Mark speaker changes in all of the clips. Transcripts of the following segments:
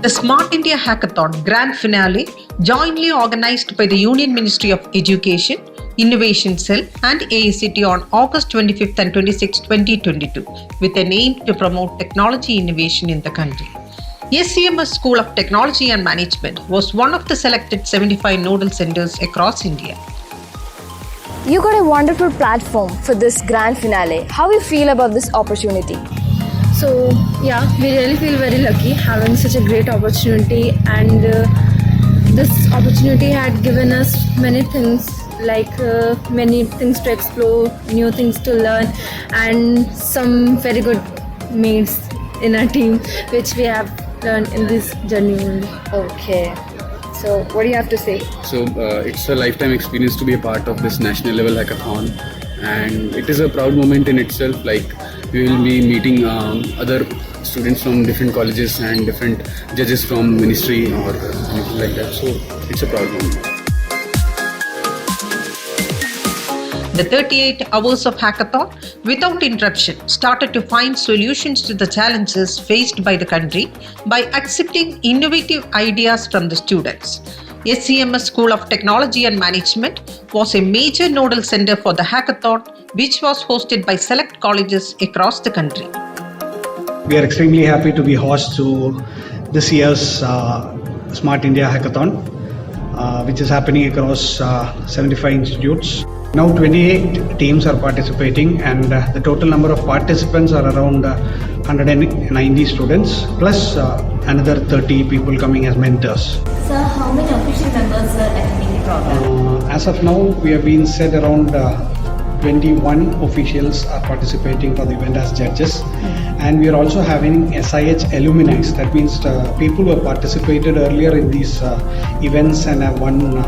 Speaker 1: The Smart India Hackathon Grand Finale, jointly organized by the Union Ministry of Education, Innovation Cell and AICT on August 25th and 26th, 2022, with an aim to promote technology innovation in the country. SCMS School of Technology and Management was one of the selected 75 nodal centers across India.
Speaker 2: You got a wonderful platform for this grand finale. How do you feel about this opportunity?
Speaker 3: So yeah, we really feel very lucky having such a great opportunity, and this opportunity had given us many things, like many things to explore, new things to learn, and some very good mates in our team which we have learned in this journey only.
Speaker 2: Okay. So what do you have to say?
Speaker 4: So it's a lifetime experience to be a part of this national level hackathon, and it is a proud moment in itself. Like, we will be meeting other students from different colleges and different judges from ministry or anything like that. So it's a proud moment.
Speaker 1: The 38 hours of hackathon, without interruption, started to find solutions to the challenges faced by the country by accepting innovative ideas from the students. SCMS School of Technology and Management was a major nodal center for the hackathon, which was hosted by select colleges across the country.
Speaker 5: We are extremely happy to be host to this year's Smart India Hackathon, which is happening across 75 institutes. Now 28 teams are participating, and the total number of participants are around 190 students, plus another 30 people coming as mentors.
Speaker 6: Sir, how many official members are attending the program?
Speaker 5: As of now, we have been said around 21 officials are participating for the event as judges, and we are also having SIH alumni. That means people who have participated earlier in these events and have won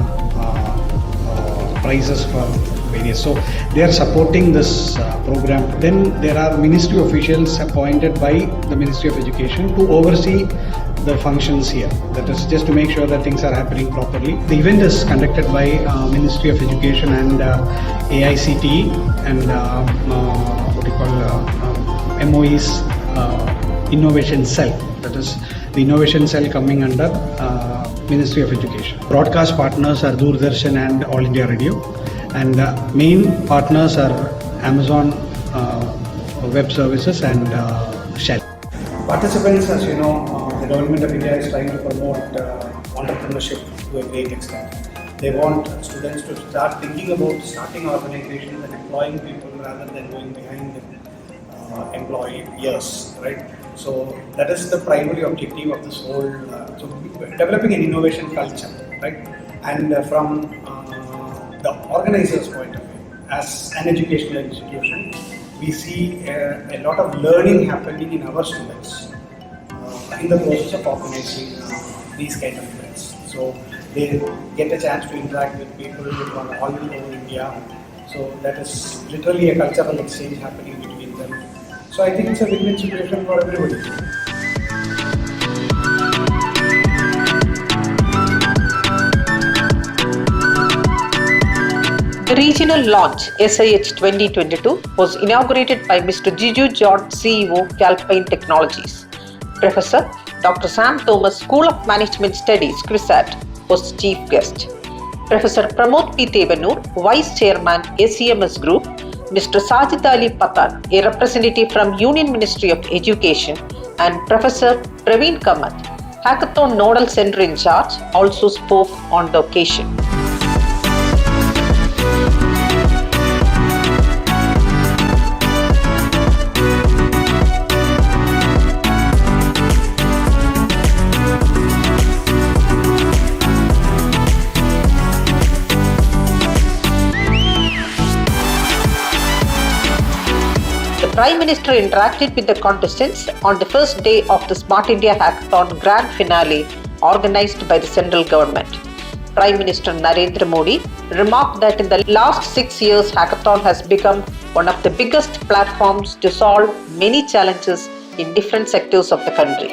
Speaker 5: prizes for various. So they are supporting this program. Then there are ministry officials appointed by the Ministry of Education to oversee the functions here. That is just to make sure that things are happening properly. The event is conducted by Ministry of Education and AICT and MOE's Innovation Cell. That is the Innovation Cell coming under Ministry of Education. Broadcast partners are Doordarshan and All India Radio, and main partners are Amazon Web Services and Shell. Participants, as you know, the government of India is trying to promote entrepreneurship to a great extent. They want students to start thinking about starting organizations and employing people rather than going behind employers, right? So that is the primary objective of this whole, so developing an innovation culture, right? And from the organizer's point of view, as an educational institution, we see a lot of learning happening in our students in the process of organizing these kind of events. So they get a chance to interact with people from all over India. So that is literally a cultural exchange happening between them. So I think it's a win-win situation for everybody.
Speaker 1: The regional launch SIH 2022 was inaugurated by Mr. Jiju George, CEO, Calpine Technologies. Professor Dr. Sam Thomas, School of Management Studies, QUISAT, was chief guest. Professor Pramod P. Tevanur, Vice Chairman, SCMS Group, Mr. Sajid Ali Patan, a representative from Union Ministry of Education, and Professor Praveen Kamath, Hackathon Nodal Center in charge, also spoke on the occasion. The Prime Minister interacted with the contestants on the first day of the Smart India Hackathon Grand Finale organized by the central government. Prime Minister Narendra Modi remarked that in the last 6 years, Hackathon has become one of the biggest platforms to solve many challenges in different sectors of the country.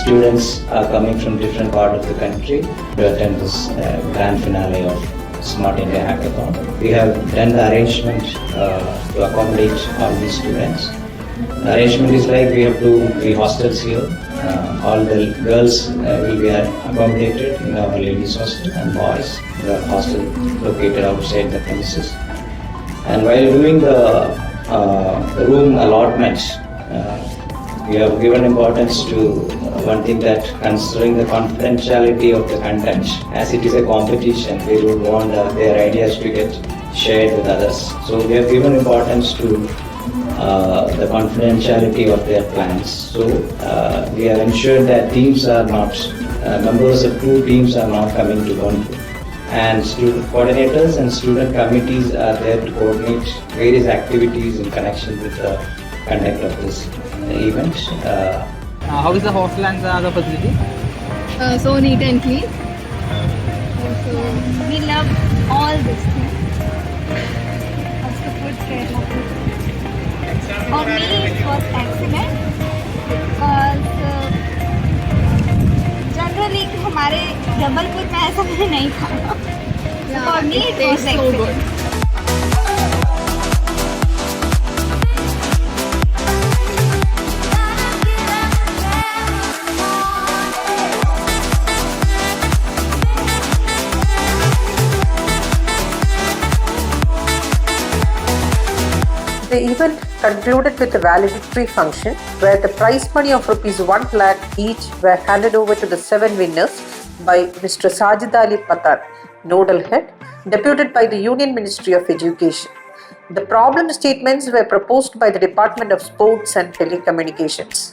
Speaker 7: Students are coming from different parts of the country to attend this grand finale of Smart India Hackathon. We have done the arrangement to accommodate all these students. The arrangement is like we have 3 hostels here. All the girls will be accommodated in our ladies hostel and boys in the hostel located outside the premises. And while doing the room allotments, we have given importance to one thing, that considering the confidentiality of the content, as it is a competition, they would want their ideas to get shared with others. So we have given importance to the confidentiality of their plans. So we have ensured that teams are not, members of 2 teams are not coming to one group. And student coordinators and student committees are there to coordinate various activities in connection with the conduct of this event.
Speaker 8: How is the hostel and the other facility?
Speaker 3: So neat and clean.
Speaker 9: So we love all this thing. First the food, Kerala food. For me, it was excellent because generally हमारे जबलपुर में ऐसा मैंने नहीं खाया. For me, it was excellent.
Speaker 1: The event concluded with a valedictory function where the prize money of ₹1 lakh each were handed over to the 7 winners by Mr. Sajid Ali Patar, Nodal Head, deputed by the Union Ministry of Education. The problem statements were proposed by the Department of Sports and Telecommunications.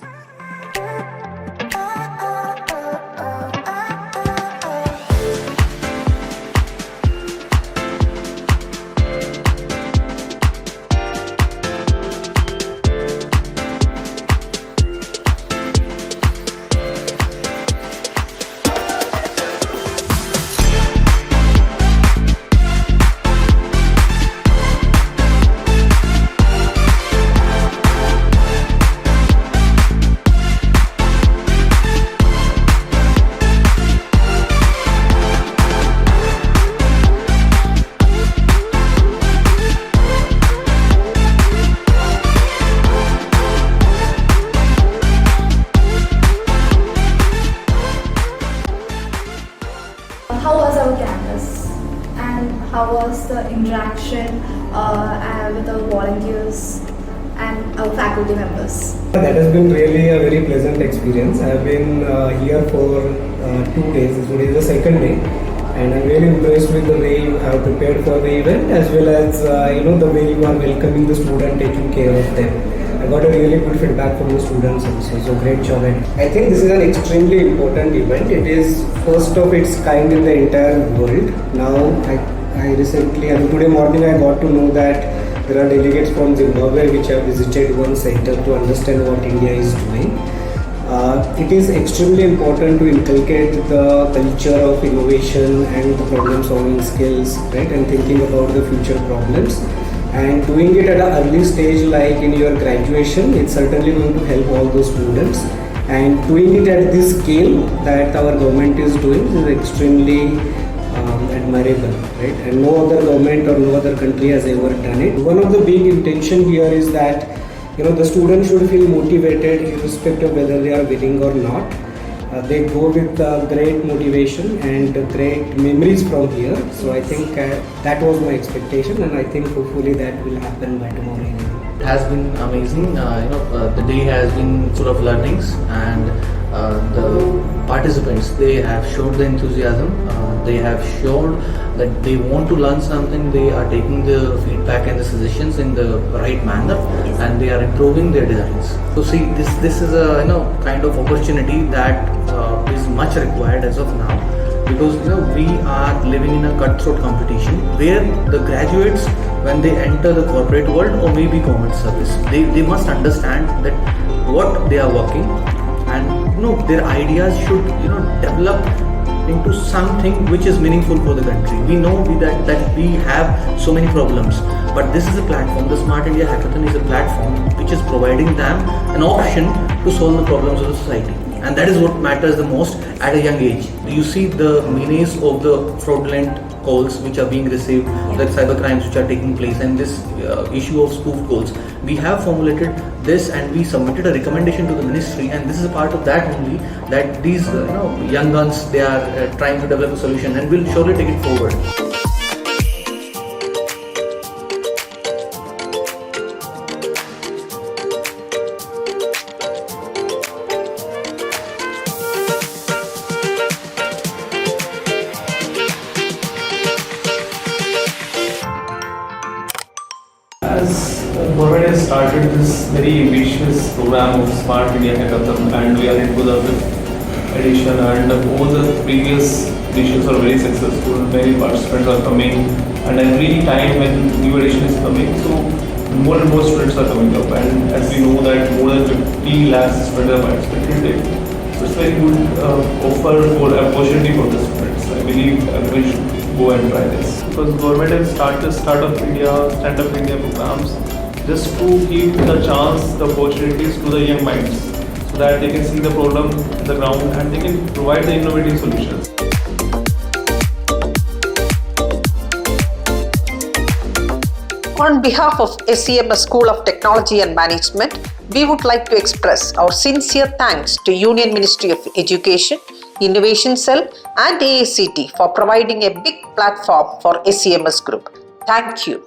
Speaker 10: How was our campus and how was the interaction with the volunteers and our faculty members?
Speaker 5: That has been really a very pleasant experience. I have been here for 2 days. Today is the second day, and I'm really impressed with the way you have prepared for the event, as well as the way you are welcoming the student, taking care of them. I got a really good feedback from the students also, so great job. I think this is an extremely important event. It is first of its kind in the entire world. Now, today morning I got to know that there are delegates from Zimbabwe which have visited one center to understand what India is doing. It is extremely important to inculcate the culture of innovation and the problem solving skills, right, and thinking about the future problems. And doing it at an early stage, like in your graduation, it's certainly going to help all those students. And doing it at this scale that our government is doing is extremely admirable, right? And no other government or no other country has ever done it. One of the big intention here is that the students should feel motivated irrespective of whether they are winning or not. They go with great motivation and great memories from here. So I think that was my expectation, and I think hopefully that will happen by tomorrow evening.
Speaker 11: It has been amazing. The day has been full of learnings, and the participants, they have showed the enthusiasm. They have showed that they want to learn something. They are taking the feedback and the suggestions in the right manner, and they are improving their designs. So see, this is a kind of opportunity that is much required as of now, because we are living in a cutthroat competition where the graduates, when they enter the corporate world or maybe government service, they must understand that what they are working, and their ideas should develop into something which is meaningful for the country. We know that we have so many problems, but this is a platform. The Smart India Hackathon is a platform which is providing them an option to solve the problems of the society, and that is what matters the most at a young age. You see the menace of the fraudulent calls which are being received, like cyber crimes which are taking place, and this issue of spoof calls. We have formulated this and we submitted a recommendation to the ministry, and this is a part of that only, that these young guns, they are trying to develop a solution, and we'll surely take it forward.
Speaker 12: As government has started this very ambitious program of Smart India Hackathon, and we are into the 5th edition, and all the previous editions are very successful. Many participants are coming, and every time when new edition is coming, so more and more students are coming up, and as we know that more than 50 lakhs students are participating. So it's very good offer for opportunity for the students. I believe everyone should go and try this, because government has started Startup India, Stand Up India programs just to give the chance, the opportunities to the young minds, so that they can see the problem on the ground and they can provide the innovative solutions.
Speaker 1: On behalf of SCMS School of Technology and Management, we would like to express our sincere thanks to Union Ministry of Education, Innovation Cell and AICT for providing a big platform for SCMS Group. Thank you.